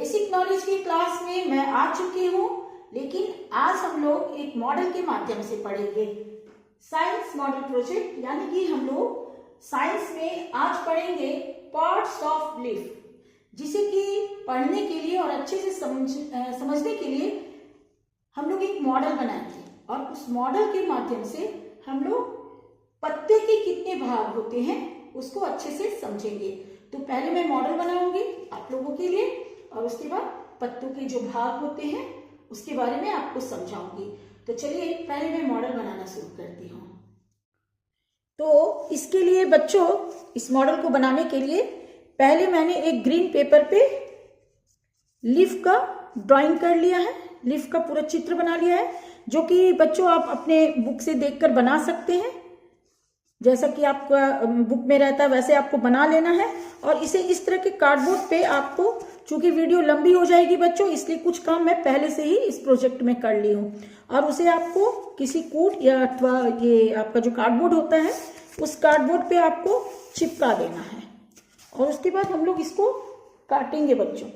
Basic knowledge की class में मैं आ चुकी हूँ, लेकिन आज हम लोग एक मॉडल के माध्यम से पढ़ेंगे। साइंस मॉडल प्रोजेक्ट, यानी कि हम लोग साइंस में आज पढ़ेंगे पार्ट्स ऑफ लीफ, जिसे कि पढ़ने के लिए और अच्छे से समझने के लिए हम लोग एक मॉडल बनाएंगे और उस मॉडल के माध्यम से हम लोग पत्ते के कितने भाग होते हैं उसको अच्छे से समझेंगे। तो पहले मैं मॉडल बनाऊंगी आप लोगों के लिए और उसके बाद पत्तों के जो भाग होते हैं उसके बारे में आपको समझाऊंगी। तो चलिए पहले मैं मॉडल बनाना शुरू करती हूँ। तो इसके लिए बच्चों, इस मॉडल को बनाने के लिए पहले मैंने एक ग्रीन पेपर पे लीफ का ड्राइंग कर लिया है, लीफ का पूरा चित्र बना लिया है, जो कि बच्चों आप अपने बुक से देखकर बना सकते हैं। जैसा कि आपका बुक में रहता है वैसे आपको बना लेना है और इसे इस तरह के कार्डबोर्ड पे आपको, चूंकि वीडियो लंबी हो जाएगी बच्चों, इसलिए कुछ काम मैं पहले से ही इस प्रोजेक्ट में कर ली हूँ और उसे आपको किसी कूट या अथवा ये आपका जो कार्डबोर्ड होता है उस कार्डबोर्ड पे आपको चिपका देना है और उसके बाद हम लोग इसको काटेंगे बच्चों।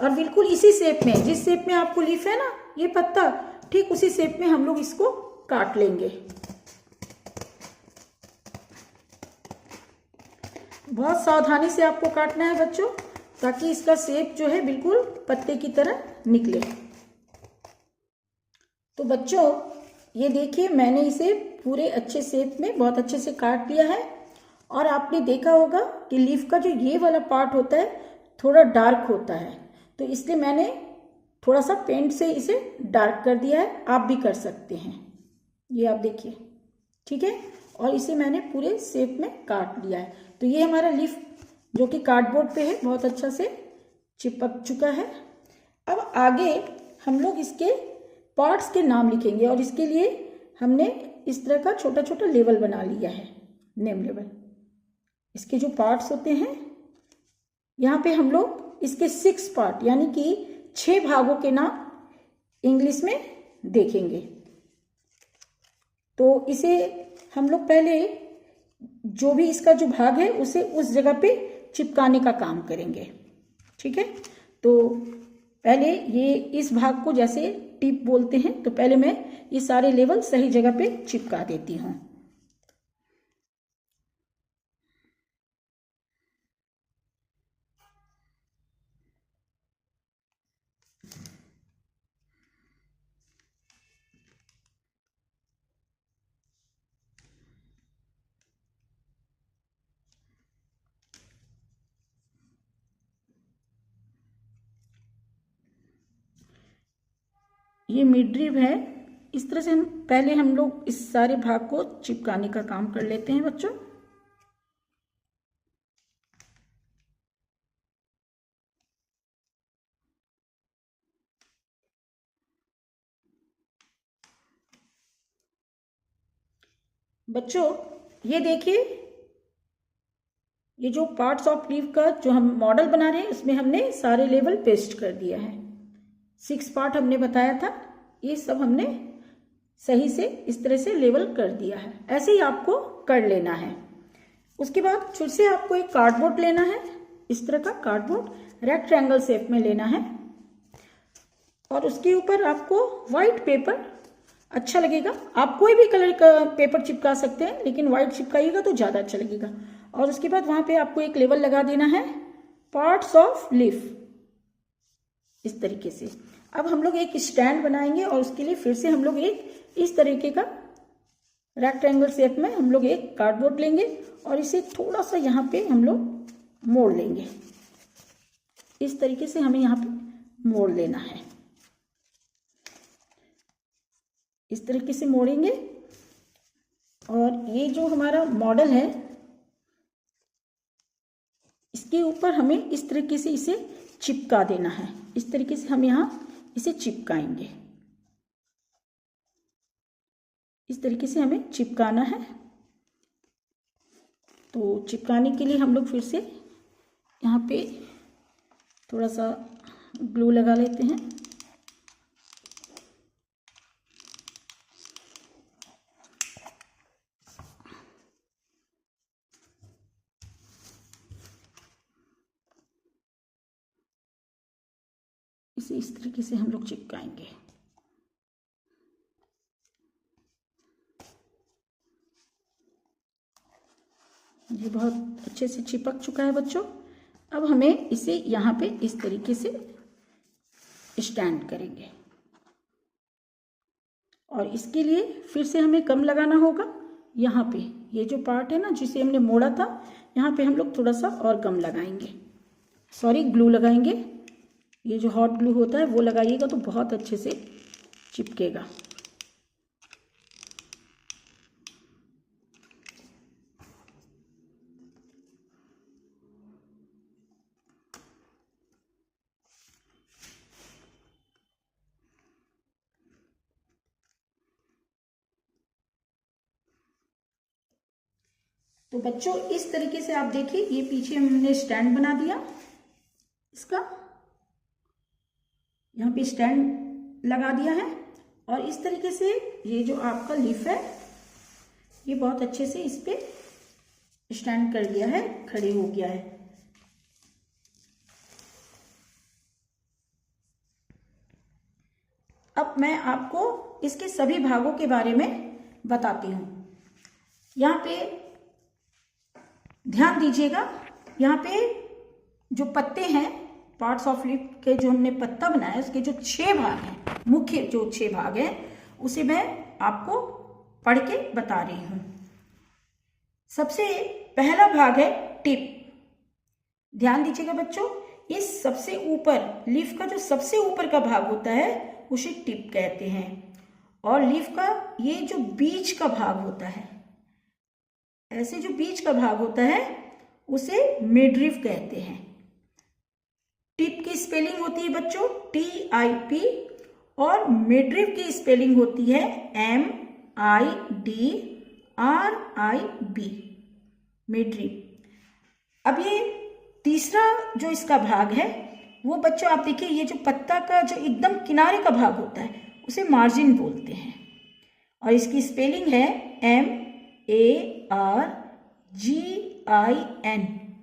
और बिल्कुल इसी शेप में, जिस शेप में आपको लीफ है ना ये पत्ता, ठीक उसी शेप में हम लोग इसको काट लेंगे। बहुत सावधानी से आपको काटना है बच्चों, ताकि इसका शेप जो है बिल्कुल पत्ते की तरह निकले। तो बच्चों ये देखिए, मैंने इसे पूरे अच्छे शेप में बहुत अच्छे से काट लिया है और आपने देखा होगा कि लीफ का जो ये वाला पार्ट होता है थोड़ा डार्क होता है, तो इसलिए मैंने थोड़ा सा पेंट से इसे डार्क कर दिया है। आप भी कर सकते हैं, ये आप देखिए, ठीक है। और इसे मैंने पूरे शेप में काट लिया है। तो ये हमारा लीफ जो कि कार्डबोर्ड पे है बहुत अच्छा से चिपक चुका है। अब आगे हम लोग इसके पार्ट्स के नाम लिखेंगे और इसके लिए हमने इस तरह का छोटा छोटा लेवल बना लिया है, नेम लेवल। इसके जो पार्ट्स होते हैं यहाँ पे हम लोग इसके 6 पार्ट यानी कि 6 भागों के नाम इंग्लिश में देखेंगे। तो इसे हम लोग पहले जो भी इसका जो भाग है उसे उस जगह पे चिपकाने का काम करेंगे, ठीक है। तो पहले ये इस भाग को जैसे टिप बोलते हैं, तो पहले मैं ये सारे लेवल सही जगह पे चिपका देती हूँ। ये मिडरिब है। इस तरह से हम लोग इस सारे भाग को चिपकाने का काम कर लेते हैं बच्चों। बच्चों ये देखिए, ये जो पार्ट्स ऑफ लीफ का जो हम मॉडल बना रहे हैं उसमें हमने सारे लेवल पेस्ट कर दिया है। 6 पार्ट हमने बताया था, ये सब हमने सही से इस तरह से लेवल कर दिया है। ऐसे ही आपको कर लेना है। उसके बाद फिर से आपको एक कार्डबोर्ड लेना है, इस तरह का कार्डबोर्ड रेक्टेंगल शेप में लेना है और उसके ऊपर आपको व्हाइट पेपर अच्छा लगेगा। आप कोई भी कलर का पेपर चिपका सकते हैं, लेकिन व्हाइट चिपकाइएगा तो ज़्यादा अच्छा लगेगा। और उसके बाद वहाँ पे आपको एक लेवल लगा देना है पार्ट्स ऑफ लीफ, इस तरीके से। अब हम लोग एक स्टैंड बनाएंगे और उसके लिए फिर से हम लोग एक इस तरीके का रेक्टेंगल शेप में हम लोग एक कार्डबोर्ड लेंगे और इसे थोड़ा सा यहाँ पे हम लोग मोड़ लेंगे। इस तरीके से हमें यहाँ पे मोड़ लेना है, इस तरीके से मोड़ेंगे। और ये जो हमारा मॉडल है इसके ऊपर हमें इस तरीके से इसे चिपका देना है। इस तरीके से हम यहाँ इसे चिपकाएंगे, इस तरीके से हमें चिपकाना है। तो चिपकाने के लिए हम लोग फिर से यहाँ पे थोड़ा सा ग्लू लगा लेते हैं। इसे इस तरीके से हम लोग चिपकाएंगे। ये बहुत अच्छे से चिपक चुका है बच्चों। अब हमें इसे यहाँ पे इस तरीके से स्टैंड करेंगे और इसके लिए फिर से हमें गम लगाना होगा। यहाँ पे ये जो पार्ट है ना जिसे हमने मोड़ा था, यहाँ पे हम लोग थोड़ा सा और गम लगाएंगे, ग्लू लगाएंगे। ये जो हॉट ग्लू होता है वो लगाइएगा तो बहुत अच्छे से चिपकेगा। तो बच्चों इस तरीके से आप देखिए, ये पीछे हमने स्टैंड बना दिया इसका, यहाँ पे स्टैंड लगा दिया है और इस तरीके से ये जो आपका लीफ है ये बहुत अच्छे से इस पे स्टैंड कर दिया है, खड़े हो गया है। अब मैं आपको इसके सभी भागों के बारे में बताती हूँ। यहाँ पे ध्यान दीजिएगा, यहाँ पे जो पत्ते हैं, पार्ट्स ऑफ लीफ के जो हमने पत्ता बनाया उसके जो 6 भाग हैं, मुख्य जो 6 भाग हैं उसे मैं आपको पढ़ के बता रही हूँ। सबसे पहला भाग है टिप। ध्यान दीजिएगा बच्चों, इस सबसे ऊपर लीफ का जो सबसे ऊपर का भाग होता है उसे टिप कहते हैं और लीफ का ये जो बीच का भाग होता है, ऐसे जो बीच का भाग होता है उसे मिडरिफ कहते हैं। टिप की स्पेलिंग होती है बच्चों TIP और मिडरिफ की स्पेलिंग होती है MIDRIB, मिडरिफ। अब ये तीसरा जो इसका भाग है वो बच्चों आप देखिए, ये जो पत्ता का जो एकदम किनारे का भाग होता है उसे मार्जिन बोलते हैं और इसकी स्पेलिंग है MARGIN,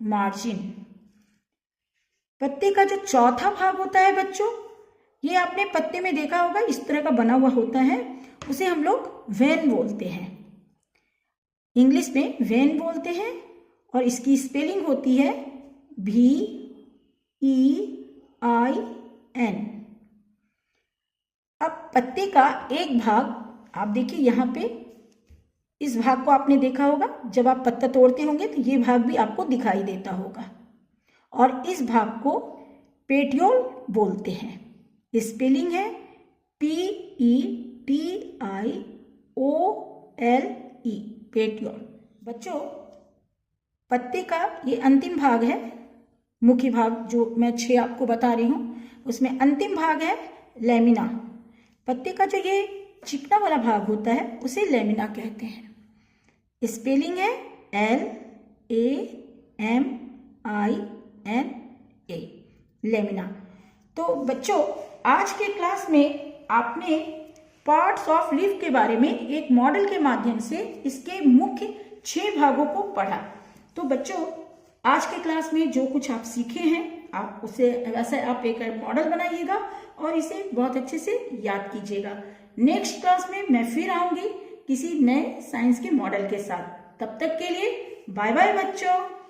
मार्जिन। पत्ते का जो चौथा भाग होता है बच्चों, ये आपने पत्ते में देखा होगा इस तरह का बना हुआ होता है, उसे हम लोग वेन बोलते हैं, इंग्लिश में वेन बोलते हैं और इसकी स्पेलिंग होती है VEIN। अब पत्ते का एक भाग आप देखिए, यहाँ पे इस भाग को आपने देखा होगा, जब आप पत्ता तोड़ते होंगे तो ये भाग भी आपको दिखाई देता होगा और इस भाग को पेटियोल बोलते हैं। स्पेलिंग है PETIOLE, पेटियोल। बच्चों पत्ते का ये अंतिम भाग है, मुख्य भाग जो मैं 6 आपको बता रही हूँ, उसमें अंतिम भाग है लेमिना। पत्ते का जो ये चिकना वाला भाग होता है उसे लेमिना कहते हैं। स्पेलिंग है LAMINA, लेमिना। तो बच्चों आज के क्लास में आपने पार्ट्स ऑफ लीफ के बारे में एक मॉडल के माध्यम से इसके मुख्य 6 भागों को पढ़ा। तो बच्चों आज के क्लास में जो कुछ आप सीखे हैं आप उसे वैसे आप एक मॉडल बनाइएगा और इसे बहुत अच्छे से याद कीजिएगा। नेक्स्ट क्लास में मैं फिर आऊंगी किसी नए साइंस के मॉडल के साथ। तब तक के लिए बाय बाय बच्चों।